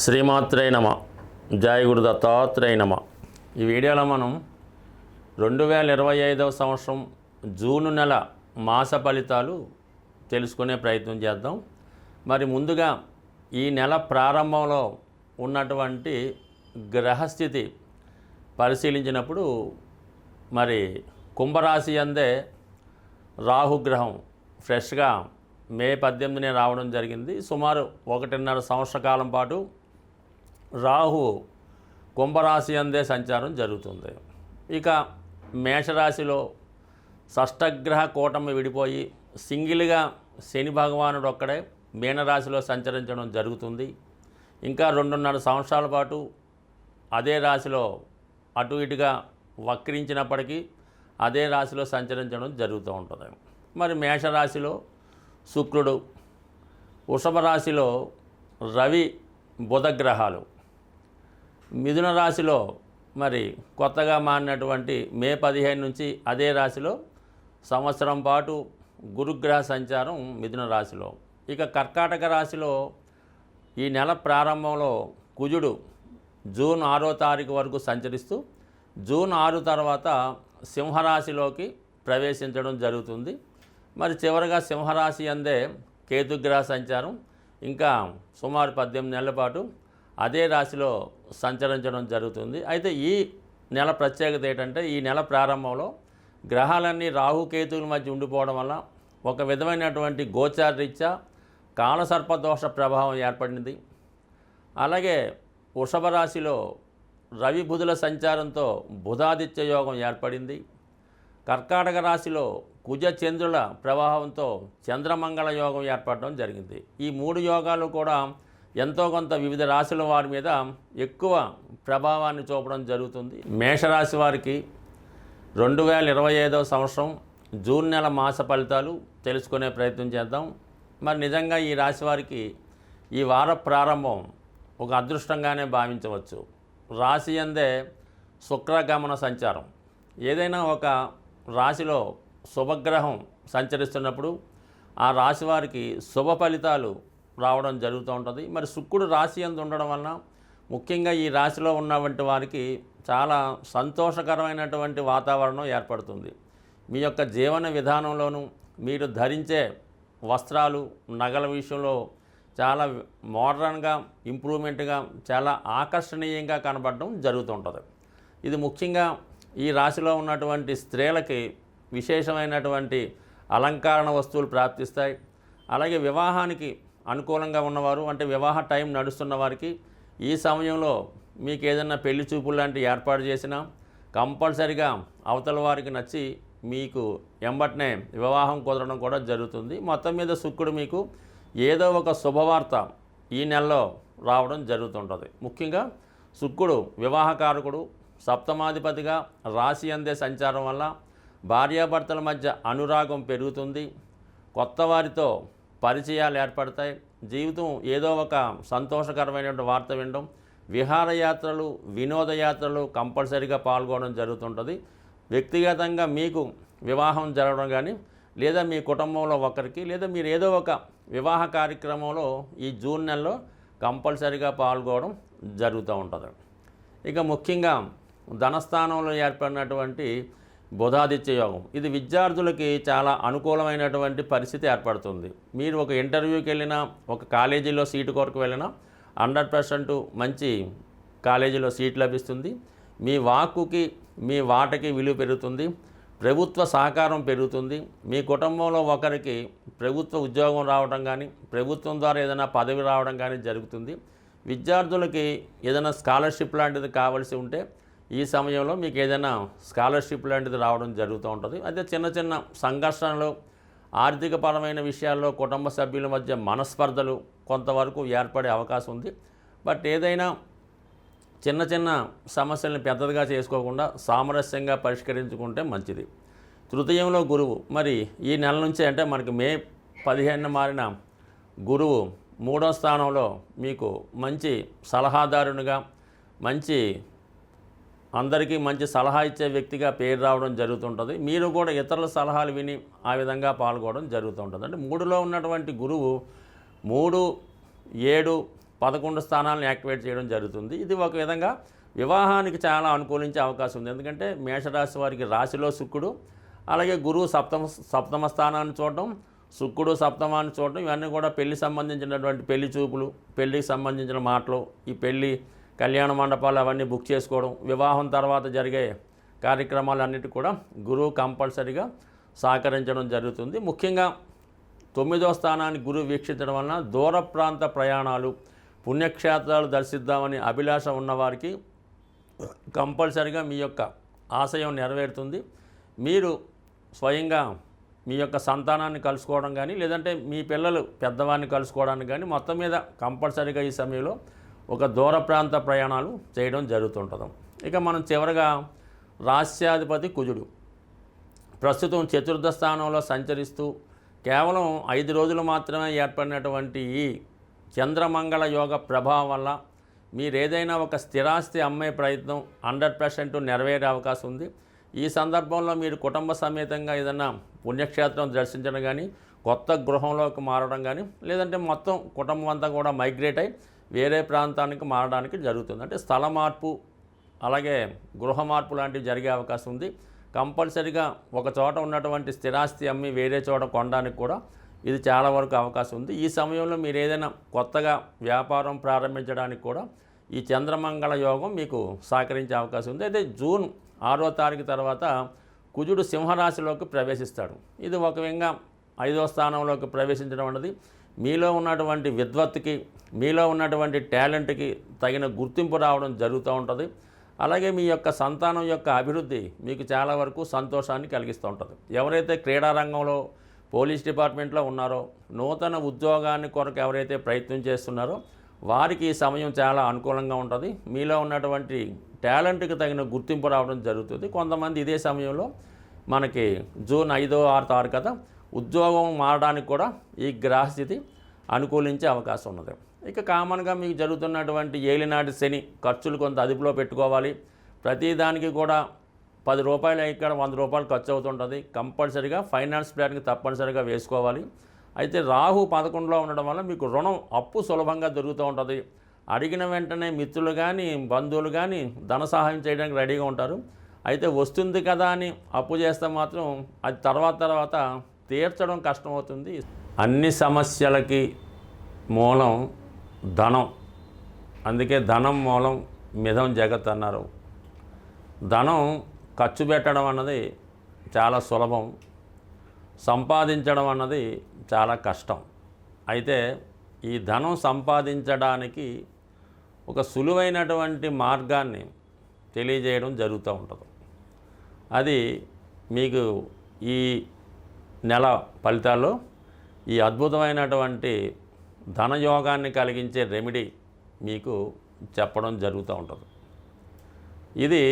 శ్రీమాత్రే నమ. జయ గురు దత్తాత్రేయ నమ. ఈ వీడియోలో మనం 2025వ సంవత్సరం జూన్ నెల మాస ఫలితాలు తెలుసుకునే ప్రయత్నం చేద్దాం. మరి ముందుగా ఈ నెల ప్రారంభంలో ఉన్నటువంటి గ్రహస్థితి పరిశీలించినప్పుడు మరి కుంభరాశి అందే రాహుగ్రహం ఫ్రెష్గా మే 18నే రావడం జరిగింది. సుమారు 1.5 సంవత్సర కాలం పాటు రాహు కుంభరాశి అందే సంచారం జరుగుతుంది. ఇక మేషరాశిలో షష్టగ్రహ కూటమి విడిపోయి సింగిల్గా శని భగవానుడు ఒక్కడే మీనరాశిలో సంచరించడం జరుగుతుంది. ఇంకా 2.5 సంవత్సరాల పాటు అదే రాశిలో అటు ఇటుగా వక్రించినప్పటికీ అదే రాశిలో సంచరించడం జరుగుతూ ఉంటుంది. మరి మేషరాశిలో శుక్రుడు, వృషభ రాశిలో రవి బుధ గ్రహాలు, మిథున రాశిలో మరి కొత్తగా మారినటువంటి మే 15 నుంచి అదే రాశిలో సంవత్సరం పాటు గురుగ్రహ సంచారం మిథున రాశిలో. ఇక కర్కాటక రాశిలో ఈ నెల ప్రారంభంలో కుజుడు జూన్ 6వ తారీఖు వరకు సంచరిస్తూ జూన్ 6 తర్వాత సింహరాశిలోకి ప్రవేశించడం జరుగుతుంది. మరి చివరగా సింహరాశి అందే కేతుగ్రహ సంచారం ఇంకా సుమారు 18 నెలల పాటు అదే రాశిలో సంచరించడం జరుగుతుంది. అయితే ఈ నెల ప్రత్యేకత ఏంటంటే ఈ నెల ప్రారంభంలో గ్రహాలన్నీ రాహుకేతువుల మధ్య ఉండిపోవడం వల్ల ఒక విధమైనటువంటి గోచారరీత్యా కాలసర్పదోష ప్రభావం ఏర్పడింది. అలాగే వృషభ రాశిలో రవి బుధుల సంచారంతో బుధాదిత్య యోగం ఏర్పడింది. కర్కాటక రాశిలో కుజ చంద్రుల ప్రవాహంతో చంద్రమంగళ యోగం ఏర్పడడం జరిగింది. ఈ 3 యోగాలు కూడా ఎంతో కొంత వివిధ రాశుల వారి మీద ఎక్కువ ప్రభావాన్ని చూపడం జరుగుతుంది. మేషరాశి వారికి 2025వ సంవత్సరం జూన్ నెల మాస ఫలితాలు తెలుసుకునే ప్రయత్నం చేద్దాం. మరి నిజంగా ఈ రాశి వారికి ఈ వార ప్రారంభం ఒక అదృష్టంగానే భావించవచ్చు. రాశి అందే శుక్రగమన సంచారం. ఏదైనా ఒక రాశిలో శుభగ్రహం సంచరిస్తున్నప్పుడు ఆ రాశి వారికి శుభ ఫలితాలు రావడం జరుగుతూ ఉంటుంది. మరి శుక్రుడు రాశి యందు ఉండడం వలన ముఖ్యంగా ఈ రాశిలో ఉన్నటువంటి వారికి చాలా సంతోషకరమైనటువంటి వాతావరణం ఏర్పడుతుంది. మీ యొక్క జీవన విధానంలోనూ మీరు ధరించే వస్త్రాలు నగల విషయంలో చాలా మోడర్న్గా ఇంప్రూవ్మెంట్గా చాలా ఆకర్షణీయంగా కనబడడం జరుగుతుంటుంది. ఇది ముఖ్యంగా ఈ రాశిలో ఉన్నటువంటి స్త్రీలకి విశేషమైనటువంటి అలంకరణ వస్తువులు ప్రాప్తిస్తాయి. అలాగే వివాహానికి అనుకూలంగా ఉన్నవారు అంటే వివాహ టైం నడుస్తున్న వారికి ఈ సమయంలో మీకు ఏదైనా పెళ్లి చూపులు లాంటివి ఏర్పాటు చేసినా కంపల్సరిగా అవతల వారికి నచ్చి మీకు ఎంబటనే వివాహం కుదరడం కూడా జరుగుతుంది. మొత్తం మీద శుక్రుడు మీకు ఏదో ఒక శుభవార్త ఈ నెలలో రావడం జరుగుతుంటుంది. ముఖ్యంగా శుక్రుడు వివాహకారకుడు, సప్తమాధిపతిగా రాశి అందే సంచారం వల్ల భార్యాభర్తల మధ్య అనురాగం పెరుగుతుంది. కొత్త వారితో పరిచయాలు ఏర్పడతాయి. జీవితం ఏదో ఒక సంతోషకరమైనటువంటి వార్త వినడం, విహారయాత్రలు వినోదయాత్రలు కంపల్సరీగా పాల్గొనడం జరుగుతుంటుంది. వ్యక్తిగతంగా మీకు వివాహం జరగడం కానీ లేదా మీ కుటుంబంలో ఒకరికి లేదా మీరు ఏదో ఒక వివాహ కార్యక్రమంలో ఈ జూన్ నెలలో కంపల్సరీగా పాల్గొనడం జరుగుతూ ఉంటుంది. ఇక ముఖ్యంగా ధనస్థానంలో ఏర్పడినటువంటి బుధాదిత్య యోగం ఇది విద్యార్థులకి చాలా అనుకూలమైనటువంటి పరిస్థితి ఏర్పడుతుంది. మీరు ఒక ఇంటర్వ్యూకి వెళ్ళినా ఒక కాలేజీలో సీటు కొరకు వెళ్ళినా 100% మంచి కాలేజీలో సీట్ లభిస్తుంది. మీ వాక్కుకి మీ వాటకి విలువ పెరుగుతుంది. ప్రభుత్వ సహకారం పెరుగుతుంది. మీ కుటుంబంలో ఒకరికి ప్రభుత్వ ఉద్యోగం రావడం కానీ ప్రభుత్వం ద్వారా ఏదైనా పదవి రావడం కానీ జరుగుతుంది. విద్యార్థులకి ఏదైనా స్కాలర్షిప్ లాంటిది కావాల్సి ఉంటే ఈ సమయంలో మీకు ఏదైనా స్కాలర్షిప్ లాంటిది రావడం జరుగుతూ ఉంటుంది. అయితే చిన్న చిన్న సంఘర్షణలు, ఆర్థికపరమైన విషయాల్లో కుటుంబ సభ్యుల మధ్య మనస్పర్ధలు కొంతవరకు ఏర్పడే అవకాశం ఉంది. బట్ ఏదైనా చిన్న చిన్న సమస్యలను పెద్దదిగా చేసుకోకుండా సామరస్యంగా పరిష్కరించుకుంటే మంచిది. తృతీయంలో గురువు మరి ఈ నెల నుంచే అంటే మనకి మే 15న మారిన గురువు 3వ స్థానంలో మీకు మంచి సలహాదారునిగా మంచి అందరికీ మంచి సలహా ఇచ్చే వ్యక్తిగా పేరు రావడం జరుగుతుంటుంది. మీరు కూడా ఇతరుల సలహాలు విని ఆ విధంగా పాల్గొనడం జరుగుతుంటుంది. అంటే 3లో ఉన్నటువంటి గురువు 3, 7, 11 స్థానాలను యాక్టివేట్ చేయడం జరుగుతుంది. ఇది ఒక విధంగా వివాహానికి చాలా అనుకూలించే అవకాశం ఉంది. ఎందుకంటే మేషరాశి వారికి రాశిలో శుక్రుడు, అలాగే గురువు సప్తమ స్థానాన్ని చూడడం, శుక్రుడు సప్తమాన్ని చూడడం, ఇవన్నీ కూడా పెళ్లి సంబంధించినటువంటి పెళ్లి చూపులు, పెళ్లికి సంబంధించిన మాటలు, ఈ పెళ్లి కళ్యాణ మండపాలు అవన్నీ బుక్ చేసుకోవడం, వివాహం తర్వాత జరిగే కార్యక్రమాలన్నిటి కూడా గురువు కంపల్సరీగా సహకరించడం జరుగుతుంది. ముఖ్యంగా 9వ స్థానాన్ని గురువు వీక్షించడం వలన దూర ప్రాంత ప్రయాణాలు, పుణ్యక్షేత్రాలు దర్శిద్దామని అభిలాష ఉన్నవారికి కంపల్సరీగా మీ యొక్క ఆశయం నెరవేరుతుంది. మీరు స్వయంగా మీ యొక్క సంతానాన్ని కలుసుకోవడం కానీ, లేదంటే మీ పిల్లలు పెద్దవాడిని కలుసుకోవడానికి కానీ, మొత్తం మీద కంపల్సరీగా ఈ సమయంలో ఒక దూర ప్రాంత ప్రయాణాలు చేయడం జరుగుతుంటుంది. ఇక మనం చివరగా రాస్యాధిపతి కుజుడు ప్రస్తుతం చతుర్థ స్థానంలో సంచరిస్తూ కేవలం 5 రోజులు మాత్రమే ఏర్పడినటువంటి ఈ చంద్రమంగళ యోగ ప్రభావం వల్ల మీరు ఏదైనా ఒక స్థిరాస్తి అమ్మే ప్రయత్నం 100% నెరవేరే అవకాశం ఉంది. ఈ సందర్భంలో మీరు కుటుంబ సమేతంగా ఏదైనా పుణ్యక్షేత్రం దర్శించడం కానీ, కొత్త గృహంలోకి మారడం కానీ, లేదంటే మొత్తం కుటుంబం అంతా కూడా మైగ్రేట్ అయి వేరే ప్రాంతానికి మారడానికి జరుగుతుంది. అంటే స్థల మార్పు, అలాగే గృహ మార్పు లాంటివి జరిగే అవకాశం ఉంది. కంపల్సరీగా ఒక చోట ఉన్నటువంటి స్థిరాస్తి అమ్మి వేరే చోట కొనడానికి కూడా ఇది చాలా వరకు అవకాశం ఉంది. ఈ సమయంలో మీరు ఏదైనా కొత్తగా వ్యాపారం ప్రారంభించడానికి కూడా ఈ చంద్రమంగళ యోగం మీకు సహకరించే అవకాశం ఉంది. అయితే జూన్ 6వ తారీఖు తర్వాత కుజుడు సింహరాశిలోకి ప్రవేశిస్తాడు. ఇది ఒక విధంగా 5వ స్థానంలోకి ప్రవేశించడం అన్నది మీలో ఉన్నటువంటి విద్వత్తుకి, మీలో ఉన్నటువంటి టాలెంట్కి తగిన గుర్తింపు రావడం జరుగుతూ ఉంటుంది. అలాగే మీ యొక్క సంతానం యొక్క అభివృద్ధి మీకు చాలా వరకు సంతోషాన్ని కలిగిస్తూ ఉంటుంది. ఎవరైతే క్రీడారంగంలో, పోలీస్ డిపార్ట్మెంట్లో ఉన్నారో, నూతన ఉద్యోగాన్ని కొరకు ఎవరైతే ప్రయత్నం చేస్తున్నారో వారికి ఈ సమయం చాలా అనుకూలంగా ఉంటుంది. మీలో ఉన్నటువంటి టాలెంట్కి తగిన గుర్తింపు రావడం జరుగుతుంది. కొంతమంది ఇదే సమయంలో మనకి జూన్ 5, 6 కదా ఉద్యోగం మారడానికి కూడా ఈ గ్రహస్థితి అనుకూలించే అవకాశం ఉన్నది. ఇక కామన్గా మీకు జరుగుతున్నటువంటి ఏలినాటి శని ఖర్చులు కొంత అదుపులో పెట్టుకోవాలి. ప్రతిదానికి కూడా 10 రూపాయలు ఇక్కడ 100 రూపాయలు ఖర్చు అవుతుంటుంది. కంపల్సరీగా ఫైనాన్స్ ప్లాన్కి తప్పనిసరిగా వేసుకోవాలి. అయితే రాహు 11లో ఉండడం వల్ల మీకు రుణం, అప్పు సులభంగా దొరుకుతూ ఉంటుంది. అడిగిన వెంటనే మిత్రులు కానీ, బంధువులు కానీ ధన సహాయం చేయడానికి రెడీగా ఉంటారు. అయితే వస్తుంది కదా అని అప్పు చేస్తే మాత్రం అది తర్వాత తీర్చడం కష్టమవుతుంది. అన్ని సమస్యలకి మూలం ధనం. అందుకే ధనం మూలం మిథం జగత్ అన్నారు. ధనం ఖర్చు పెట్టడం అన్నది చాలా సులభం, సంపాదించడం అన్నది చాలా కష్టం. అయితే ఈ ధనం సంపాదించడానికి ఒక సులువైనటువంటి మార్గాన్ని తెలియజేయడం జరుగుతూ ఉంటుంది. అది మీకు ఈ నెల ఫలితాల్లో ఈ అద్భుతమైనటువంటి ధనయోగాన్ని కలిగించే రెమెడీ మీకు చెప్పడం జరుగుతూ ఉంటుంది. ఇది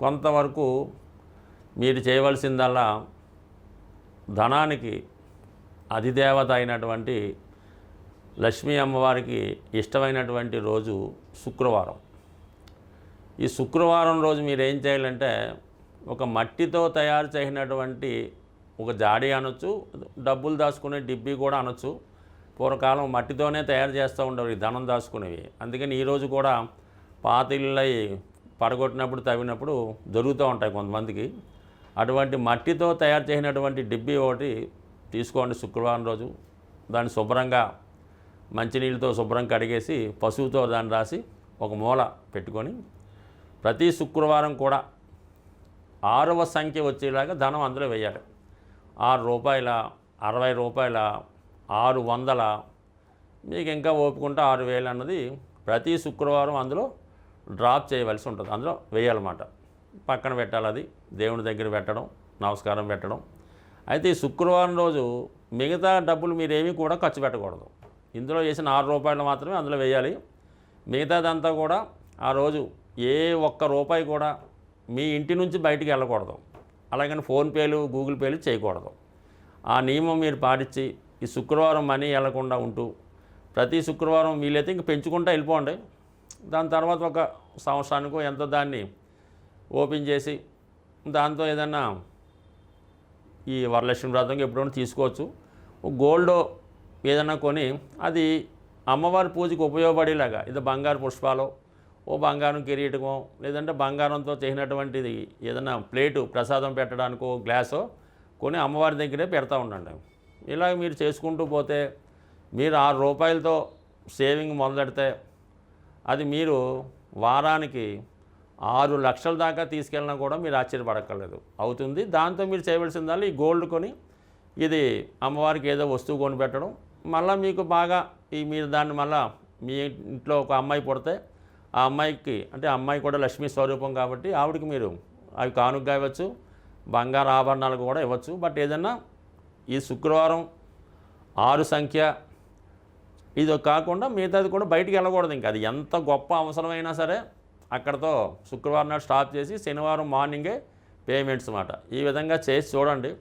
కొంతవరకు మీరు చేయవలసిందల్లా ధనానికి అధిదేవత అయినటువంటి లక్ష్మీ అమ్మవారికి ఇష్టమైనటువంటి రోజు శుక్రవారం. ఈ శుక్రవారం రోజు మీరు ఏం చేయాలంటే ఒక మట్టితో తయారు చేసినటువంటి ఒక జాడీ అనొచ్చు, డబ్బులు దాచుకునే డిబ్బీ కూడా అనొచ్చు. పూర్వకాలం మట్టితోనే తయారు చేస్తూ ఉండేవి ధనం దాచుకునేవి. అందుకని ఈరోజు కూడా పాత ఇళ్ళై పడగొట్టినప్పుడు తవ్వినప్పుడు దొరుకుతూ ఉంటాయి కొంతమందికి. అటువంటి మట్టితో తయారు చేసినటువంటి డిబ్బీ ఒకటి తీసుకోండి శుక్రవారం రోజు. దాన్ని శుభ్రంగా మంచినీళ్ళతో శుభ్రం కడిగేసి పసుపుతో దాన్ని రాసి ఒక మూల పెట్టుకొని ప్రతి శుక్రవారం కూడా 6వ సంఖ్య వచ్చేలాగా ధనం అందులో వేయాలి. 6 రూపాయల, 60 రూపాయల, 600, మీకు ఇంకా ఓపుకుంటే 6000 అన్నది ప్రతి శుక్రవారం అందులో డ్రాప్ చేయవలసి ఉంటుంది. అందులో వేయాలన్నమాట. పక్కన పెట్టాలి. అది దేవుని దగ్గర పెట్టడం, నమస్కారం పెట్టడం. అయితే ఈ శుక్రవారం రోజు మిగతా డబ్బులు మీరేమీ కూడా ఖర్చు పెట్టకూడదు. ఇందులో వేసిన 6 రూపాయలు మాత్రమే అందులో వేయాలి. మిగతాదంతా కూడా ఆ రోజు ఏ ఒక్క రూపాయి కూడా మీ ఇంటి నుంచి బయటికి వెళ్ళకూడదు. అలాగని ఫోన్పేలు, గూగుల్ పేలు చేయకూడదు. ఆ నియమం మీరు పాటించి ఈ శుక్రవారం మనీ వెళ్లకుండా ఉంటూ ప్రతి శుక్రవారం వీలైతే ఇంక పెంచుకుంటూ వెళ్ళిపోండి. దాని తర్వాత ఒక సంవత్సరానికో ఎంతో దాన్ని ఓపెన్ చేసి దాంతో ఏదన్నా ఈ వరలక్ష్మి వ్రతంకి ఎప్పుడైనా తీసుకోవచ్చు. గోల్డ్ ఏదైనా కొని అది అమ్మవారి పూజకి ఉపయోగపడేలాగా ఇది బంగారు పుష్పాలు, ఓ బంగారం కిరీటమో, లేదంటే బంగారంతో చేసినటువంటిది ఏదైనా ప్లేటు ప్రసాదం పెట్టడానికో గ్లాసో కొని అమ్మవారి దగ్గరే పెడతా ఉండండి. ఇలా మీరు చేసుకుంటూ పోతే మీరు ₹6 సేవింగ్ మొదలెడితే అది మీరు వారానికి 6 లక్షల దాకా తీసుకెళ్ళినా కూడా మీరు ఆశ్చర్యపడక్కర్లేదు, అవుతుంది. దాంతో మీరు చేయవలసిందల్లా ఈ గోల్డ్ కొని ఇది అమ్మవారికి ఏదో వస్తువు కొని పెట్టడం. మళ్ళీ మీకు బాగా మీరు దాన్ని మళ్ళీ మీ ఇంట్లో ఒక అమ్మాయి పుడితే ఆ అమ్మాయికి, అంటే అమ్మాయి కూడా లక్ష్మీ స్వరూపం కాబట్టి ఆవిడకి మీరు అవి కానుకగా ఇవ్వచ్చు, బంగారు ఆభరణాలు కూడా ఇవ్వచ్చు. బట్ ఏదన్నా ఈ శుక్రవారం 6 సంఖ్య ఇది కాకుండా మిగతాది కూడా బయటికి వెళ్ళకూడదు. ఇంకా అది ఎంత గొప్ప అవసరమైనా సరే అక్కడతో శుక్రవారం నాడు స్టాప్ చేసి శనివారం మార్నింగే పేమెంట్స్ మాట. ఈ విధంగా చేసి చూడండి.